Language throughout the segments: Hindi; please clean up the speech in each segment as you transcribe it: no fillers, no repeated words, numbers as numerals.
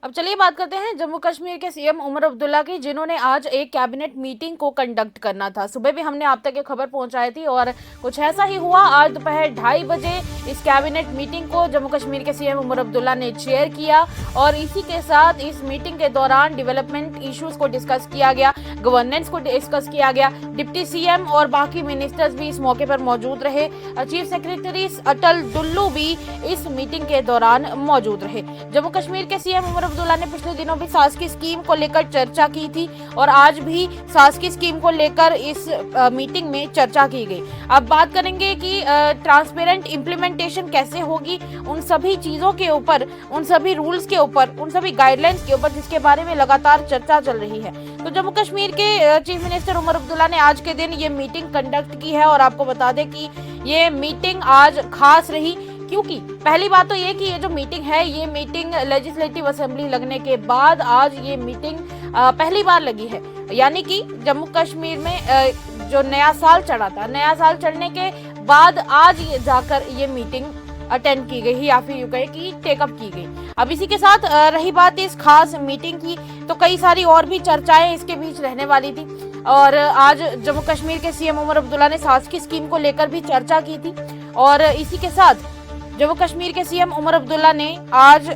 अब चलिए बात करते हैं जम्मू कश्मीर के सीएम उमर अब्दुल्ला की, जिन्होंने आज एक कैबिनेट मीटिंग को कंडक्ट करना था। सुबह भी हमने आप तक ये खबर पहुंचाई थी और कुछ ऐसा ही हुआ। आज दोपहर 2:30 बजे इस कैबिनेट मीटिंग को जम्मू कश्मीर के सीएम उमर अब्दुल्ला ने चेयर किया और इसी के साथ इस मीटिंग के दौरान डेवलपमेंट इश्यूज को डिस्कस किया गया, गवर्नेंस को डिस्कस किया गया। डिप्टी सीएम और बाकी मिनिस्टर्स भी इस मौके पर मौजूद रहे। चीफ सेक्रेटरी अटल डुल्लू भी इस मीटिंग के दौरान मौजूद रहे। जम्मू कश्मीर के सीएम उमर अब्दुल्ला ने पिछले दिनों भी शासकीय स्कीम को लेकर चर्चा की थी और आज भी शासकीय स्कीम को लेकर इस मीटिंग में चर्चा की गई। अब बात करेंगे कि ट्रांसपेरेंट इम्प्लीमेंटेशन कैसे होगी, उन सभी चीजों के ऊपर, उन सभी रूल्स के ऊपर, उन सभी गाइडलाइंस के ऊपर जिसके बारे में लगातार चर्चा चल रही है। तो जम्मू कश्मीर के चीफ मिनिस्टर उमर अब्दुल्ला ने आज के दिन ये मीटिंग कंडक्ट की है और आपको बता दें कि ये मीटिंग आज खास रही, क्योंकि पहली बात तो ये कि ये जो मीटिंग है, ये मीटिंग लेजिस्लेटिव असेंबली लगने के बाद आज ये मीटिंग पहली बार लगी है। यानी कि जम्मू कश्मीर में जो नया साल चढ़ा था, नया साल चढ़ने के बाद आज ये जाकर ये मीटिंग अटेंड की गई या फिर यूं कहे कि टेकअप की गई। अब इसी के साथ रही बात इस खास मीटिंग की, तो कई सारी और भी चर्चाएं इसके बीच रहने वाली थी और आज जम्मू कश्मीर के सीएम उमर अब्दुल्ला ने शासकीय स्कीम को लेकर भी चर्चा की थी और इसी के साथ जम्मू कश्मीर के सीएम उमर अब्दुल्ला ने आज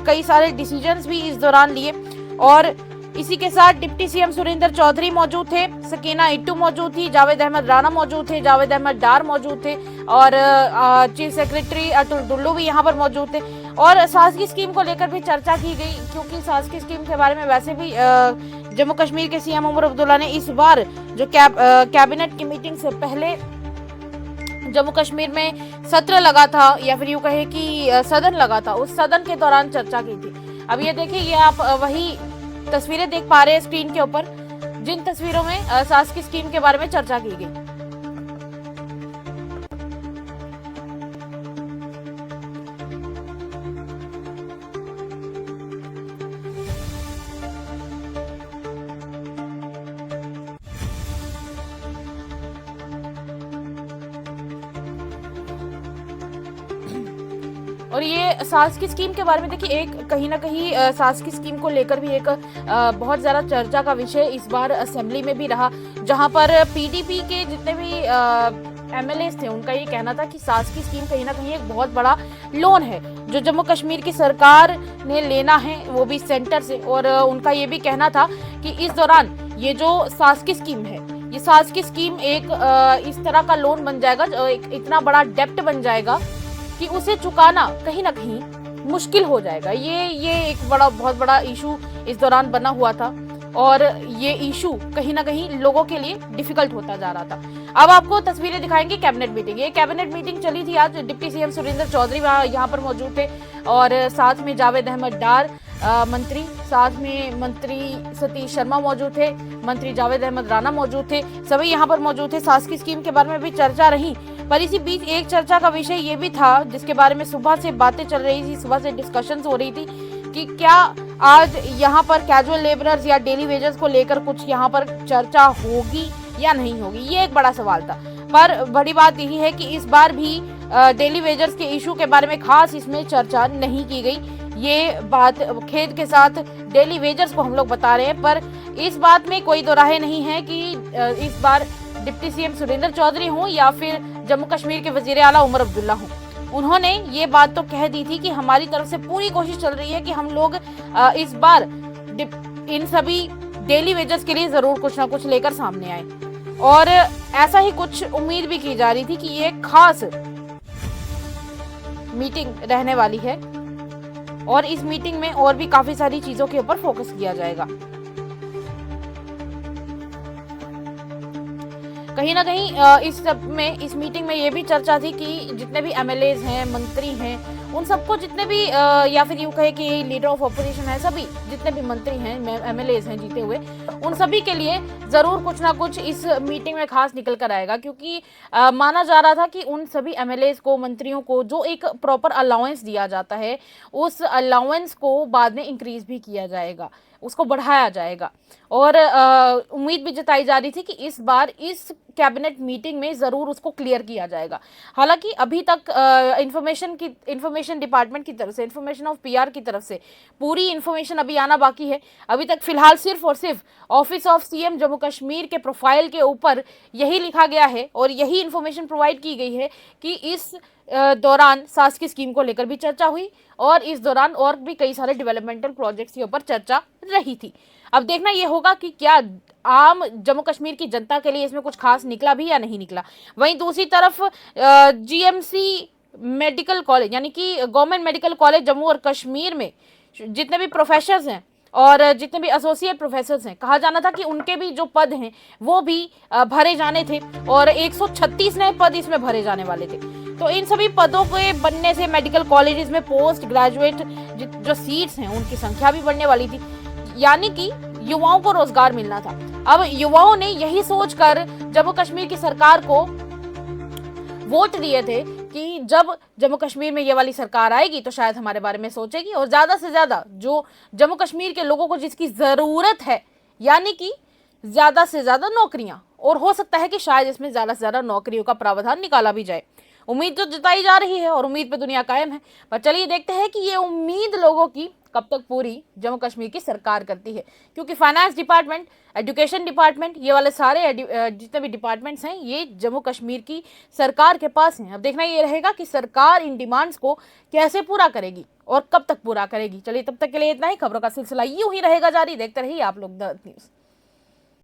कई सारे डिसीजंस भी इस दौरान लिए और इसी के साथ डिप्टी सीएम सुरेंद्र चौधरी मौजूद थे, सकीना इट्टू मौजूद थी, जावेद अहमद राणा मौजूद थे, जावेद अहमद डार मौजूद थे और चीफ सेक्रेटरी अतुल डुल्लू भी यहाँ पर मौजूद थे और शासकीय स्कीम को लेकर भी चर्चा की गई, क्योंकि शासकीय स्कीम के बारे में वैसे भी जम्मू कश्मीर के सीएम उमर अब्दुल्ला ने इस बार जो कैबिनेट की मीटिंग से पहले जम्मू कश्मीर में सत्र लगा था या फिर यूं कहे कि सदन लगा था, उस सदन के दौरान चर्चा की थी। अब ये देखिए, ये आप वही तस्वीरें देख पा रहे हैं स्क्रीन के ऊपर, जिन तस्वीरों में शासकीय स्कीम के बारे में चर्चा की गई। और ये शासकीय स्कीम के बारे में देखिए, एक कहीं ना कहीं शासकीय स्कीम को लेकर भी एक बहुत ज्यादा चर्चा का विषय इस बार असेंबली में भी रहा, जहां पर पीडीपी के जितने भी एमएलएस थे, उनका ये कहना था कि शासकीय स्कीम कहीं ना कहीं एक बहुत बड़ा लोन है जो जम्मू कश्मीर की सरकार ने लेना है, वो भी सेंटर से। और उनका ये भी कहना था कि इस दौरान ये जो शासकीय स्कीम है, ये शासकीय स्कीम एक इस तरह का लोन बन जाएगा, एक इतना बड़ा डेप्ट बन जाएगा कि उसे चुकाना कहीं ना कहीं मुश्किल हो जाएगा। ये एक बहुत बड़ा इशू इस दौरान बना हुआ था और ये इशू कहीं ना कहीं लोगों के लिए डिफिकल्ट होता जा रहा था। अब आपको तस्वीरें दिखाएंगे कैबिनेट मीटिंग। ये कैबिनेट मीटिंग चली थी आज, डिप्टी सीएम सुरेंद्र चौधरी यहाँ पर मौजूद थे और साथ में जावेद अहमद डार मंत्री, साथ में मंत्री सतीश शर्मा मौजूद थे, मंत्री जावेद अहमद राणा मौजूद थे, सभी यहाँ पर मौजूद थे। शासकीय स्कीम के बारे में भी चर्चा रही, पर इसी बीच एक चर्चा का विषय ये भी था जिसके बारे में सुबह से बातें चल रही थी, सुबह से डिस्कशंस हो रही थी कि क्या आज यहाँ पर कैजुअल लेबरर्स या डेली वेजेस को लेकर कुछ यहाँ पर चर्चा होगी या नहीं होगी। ये एक बड़ा सवाल था, पर बड़ी बात यही है कि इस बार भी डेली वेजर्स के इशू के बारे में खास इसमें चर्चा नहीं की गई। ये बात खेद के साथ डेली वेजर्स को हम लोग बता रहे हैं, पर इस बात में कोई दो राहे नहीं है कि इस बार डिप्टी सीएम सुरेंद्र चौधरी हों या फिर जम्मू कश्मीर के वजीर आला उमर अब्दुल्ला हों, उन्होंने ये बात तो कह दी थी कि हमारी तरफ से पूरी कोशिश चल रही है कि हम लोग इस बार इन सभी डेली वेजेस के लिए जरूर कुछ ना कुछ लेकर सामने आए और ऐसा ही कुछ उम्मीद भी की जा रही थी कि ये खास मीटिंग रहने वाली है और इस मीटिंग में और भी काफी सारी चीजों के ऊपर फोकस किया जाएगा। कहीं ना कहीं इस मीटिंग में ये भी चर्चा थी कि जितने भी एमएलएज हैं, मंत्री हैं, उन सबको, जितने भी या फिर यूं कहे कि लीडर ऑफ ऑपोजिशन है, सभी जितने भी मंत्री हैं, एमएलएज हैं जीते हुए, उन सभी के लिए जरूर कुछ ना कुछ इस मीटिंग में खास निकल कर आएगा, क्योंकि माना जा रहा था कि उन सभी एमएलएज को, मंत्रियों को जो एक प्रॉपर अलाउंस दिया जाता है, उस अलाउंस को बाद में इंक्रीज भी किया जाएगा, उसको बढ़ाया जाएगा। और उम्मीद भी जताई जा रही थी कि इस बार इस कैबिनेट मीटिंग में जरूर उसको क्लियर किया जाएगा। हालांकि अभी तक इंफॉर्मेशन डिपार्टमेंट की तरफ से, इंफॉर्मेशन ऑफ पीआर की तरफ से पूरी इंफॉर्मेशन अभी आना बाकी है। अभी तक फिलहाल सिर्फ और सिर्फ office of CM Jammu Kashmir के प्रोफाइल के ऊपर यही लिखा गया है और यही इंफॉर्मेशन प्रोवाइड की गई है कि इस दौरान सास की स्कीम को लेकर भी चर्चा हुई और इस दौरान और भी कई सारे डेवलपमेंटल प्रोजेक्ट्स के ऊपर चर्चा रही थी। अब देखना ये होगा कि क्या आम जम्मू कश्मीर की जनता के लिए इसमें कुछ खास निकला भी या नहीं निकला। वहीं दूसरी तरफ जीएमसी मेडिकल कॉलेज यानी कि गवर्नमेंट मेडिकल कॉलेज जम्मू और कश्मीर में जितने भी प्रोफेसर्स हैं और जितने भी एसोसिएट प्रोफेसर्स हैं, कहा जाना था कि उनके भी जो पद हैं वो भी भरे जाने थे और 136 नए पद इसमें भरे जाने वाले थे। तो इन सभी पदों के बनने से मेडिकल कॉलेजेस में पोस्ट ग्रेजुएट जो सीट्स हैं उनकी संख्या भी बढ़ने वाली थी, यानी कि युवाओं को रोजगार मिलना था। अब युवाओं ने यही सोचकर जम्मू कश्मीर की सरकार को वोट दिए थे कि जब जम्मू कश्मीर में ये वाली सरकार आएगी तो शायद हमारे बारे में सोचेगी और ज्यादा से ज्यादा जो जम्मू कश्मीर के लोगों को जिसकी जरूरत है, यानी कि ज्यादा से ज्यादा नौकरियां, और हो सकता है कि शायद इसमें ज्यादा से ज्यादा नौकरियों का प्रावधान निकाला भी जाए। उम्मीद तो जताई जा रही है और उम्मीद पे दुनिया कायम है, पर चलिए देखते हैं कि ये उम्मीद लोगों की कब तक पूरी जम्मू कश्मीर की सरकार करती है, क्योंकि फाइनेंस डिपार्टमेंट, एजुकेशन डिपार्टमेंट, ये वाले सारे जितने भी डिपार्टमेंट्स हैं ये जम्मू कश्मीर की सरकार के पास हैं। अब देखना ये रहेगा कि सरकार इन डिमांड्स को कैसे पूरा करेगी और कब तक पूरा करेगी। चलिए तब तक के लिए इतना ही। खबरों का सिलसिला यूं ही रहेगा जारी, देखते रहिए आप लोग द न्यूज़।